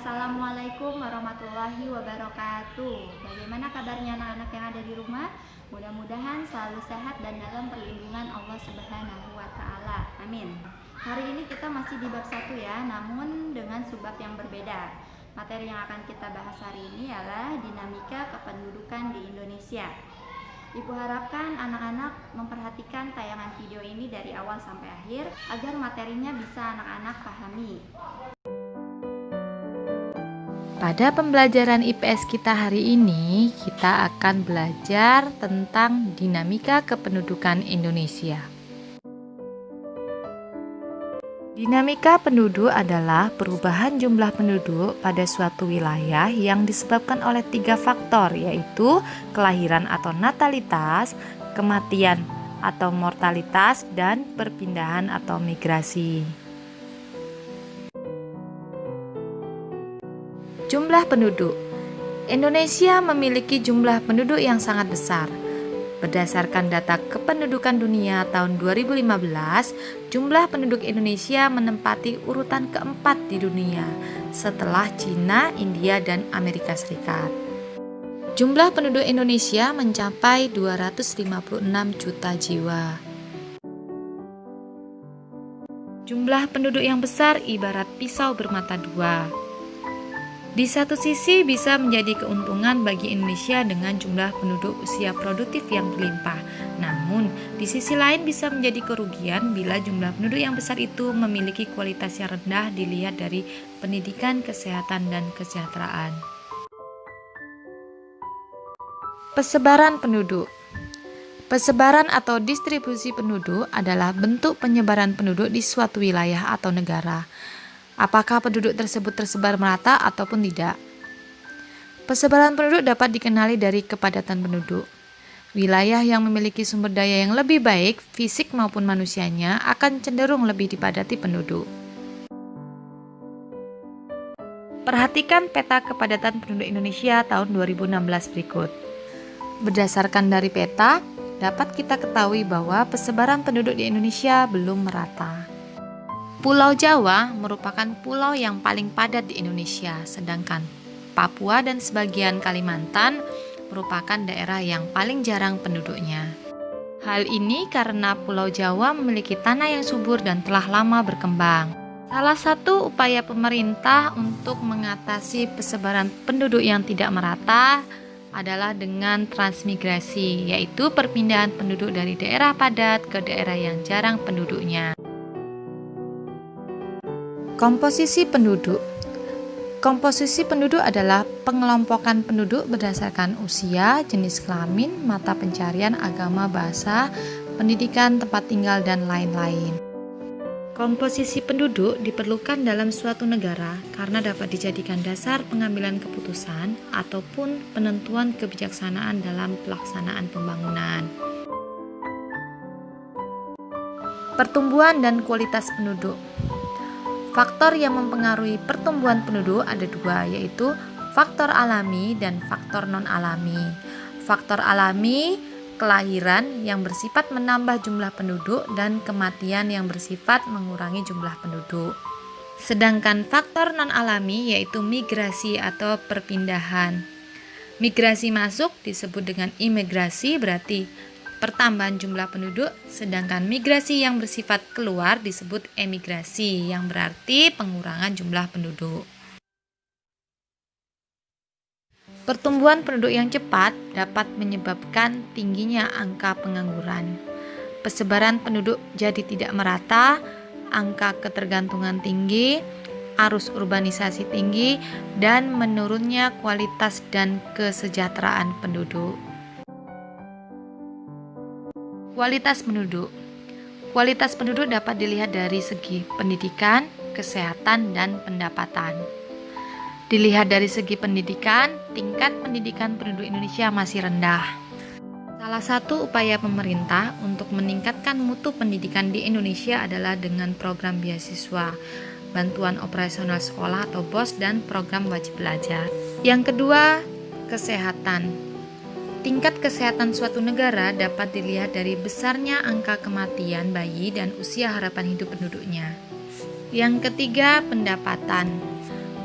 Assalamualaikum warahmatullahi wabarakatuh. Bagaimana kabarnya anak-anak yang ada di rumah? Mudah-mudahan selalu sehat dan dalam perlindungan Allah Subhanahu wa taala. Amin. Hari ini kita masih di bab 1 ya, namun dengan subbab yang berbeda. Materi yang akan kita bahas hari ini adalah dinamika kependudukan di Indonesia. Ibu harapkan anak-anak memperhatikan tayangan video ini dari awal sampai akhir agar materinya bisa anak-anak pahami. Pada pembelajaran IPS kita hari ini, kita akan belajar tentang dinamika kependudukan Indonesia. Dinamika penduduk adalah perubahan jumlah penduduk pada suatu wilayah yang disebabkan oleh 3 faktor, yaitu kelahiran atau natalitas, kematian atau mortalitas, dan perpindahan atau migrasi. Jumlah penduduk. Indonesia memiliki jumlah penduduk yang sangat besar. Berdasarkan data kependudukan dunia tahun 2015, jumlah penduduk Indonesia menempati urutan keempat di dunia setelah Cina, India, dan Amerika Serikat. Jumlah penduduk Indonesia mencapai 256 juta jiwa. Jumlah penduduk yang besar ibarat pisau bermata dua. Di satu sisi bisa menjadi keuntungan bagi Indonesia dengan jumlah penduduk usia produktif yang berlimpah. Namun, di sisi lain bisa menjadi kerugian bila jumlah penduduk yang besar itu memiliki kualitas yang rendah dilihat dari pendidikan, kesehatan, dan kesejahteraan. Persebaran penduduk. Persebaran atau distribusi penduduk adalah bentuk penyebaran penduduk di suatu wilayah atau negara. Apakah penduduk tersebut tersebar merata ataupun tidak? Persebaran penduduk dapat dikenali dari kepadatan penduduk. Wilayah yang memiliki sumber daya yang lebih baik, fisik maupun manusianya, akan cenderung lebih dipadati penduduk. Perhatikan peta kepadatan penduduk Indonesia tahun 2016 berikut. Berdasarkan dari peta, dapat kita ketahui bahwa persebaran penduduk di Indonesia belum merata. Pulau Jawa merupakan pulau yang paling padat di Indonesia, sedangkan Papua dan sebagian Kalimantan merupakan daerah yang paling jarang penduduknya. Hal ini karena Pulau Jawa memiliki tanah yang subur dan telah lama berkembang. Salah satu upaya pemerintah untuk mengatasi persebaran penduduk yang tidak merata adalah dengan transmigrasi, yaitu perpindahan penduduk dari daerah padat ke daerah yang jarang penduduknya. Komposisi penduduk. Komposisi penduduk adalah pengelompokan penduduk berdasarkan usia, jenis kelamin, mata pencarian, agama, bahasa, pendidikan, tempat tinggal, dan lain-lain. Komposisi penduduk diperlukan dalam suatu negara karena dapat dijadikan dasar pengambilan keputusan ataupun penentuan kebijaksanaan dalam pelaksanaan pembangunan. Pertumbuhan dan kualitas penduduk. Faktor yang mempengaruhi pertumbuhan penduduk ada 2, yaitu faktor alami dan faktor non-alami. Faktor alami, kelahiran yang bersifat menambah jumlah penduduk dan kematian yang bersifat mengurangi jumlah penduduk. Sedangkan faktor non-alami yaitu migrasi atau perpindahan. Migrasi masuk disebut dengan imigrasi, berarti pertambahan jumlah penduduk, sedangkan migrasi yang bersifat keluar disebut emigrasi, yang berarti pengurangan jumlah penduduk. Pertumbuhan penduduk yang cepat dapat menyebabkan tingginya angka pengangguran. Persebaran penduduk jadi tidak merata, angka ketergantungan tinggi, arus urbanisasi tinggi, dan menurunnya kualitas dan kesejahteraan penduduk. Kualitas penduduk. Kualitas penduduk dapat dilihat dari segi pendidikan, kesehatan, dan pendapatan. Dilihat dari segi pendidikan, tingkat pendidikan penduduk Indonesia masih rendah. Salah satu upaya pemerintah untuk meningkatkan mutu pendidikan di Indonesia adalah dengan program beasiswa, bantuan operasional sekolah atau BOS, dan program wajib belajar. Yang kedua, kesehatan. Tingkat kesehatan suatu negara dapat dilihat dari besarnya angka kematian bayi dan usia harapan hidup penduduknya. Yang ketiga, pendapatan.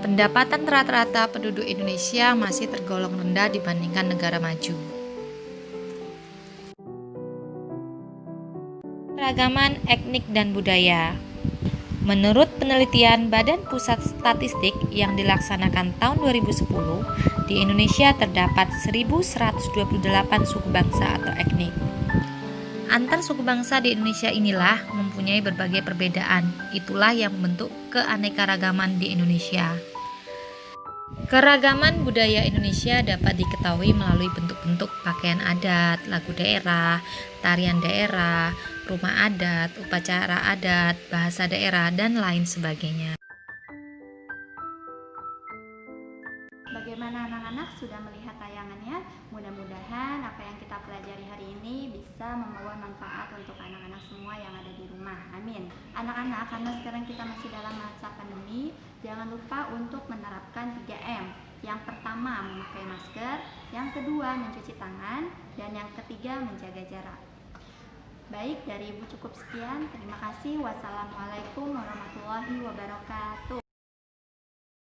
Pendapatan rata-rata penduduk Indonesia masih tergolong rendah dibandingkan negara maju. Keragaman etnik dan budaya. Menurut penelitian Badan Pusat Statistik yang dilaksanakan tahun 2010, di Indonesia terdapat 1.128 suku bangsa atau etnik. Antar suku bangsa di Indonesia inilah mempunyai berbagai perbedaan. Itulah yang membentuk keanekaragaman di Indonesia. Keragaman budaya Indonesia dapat diketahui melalui bentuk-bentuk pakaian adat, lagu daerah, tarian daerah, rumah adat, upacara adat, bahasa daerah, dan lain sebagainya. Bagaimana anak-anak sudah melihat tayangannya? Mudah-mudahan apa yang kita pelajari hari ini bisa membawa manfaat untuk anak-anak semua yang ada di rumah. Amin. Anak-anak, karena sekarang kita masih dalam masa pandemi, jangan lupa untuk menerapkan 3M. Yang pertama, memakai masker. Yang kedua, mencuci tangan. Dan yang ketiga, menjaga jarak. Baik, dari Ibu cukup sekian. Terima kasih. Wassalamualaikum warahmatullahi wabarakatuh.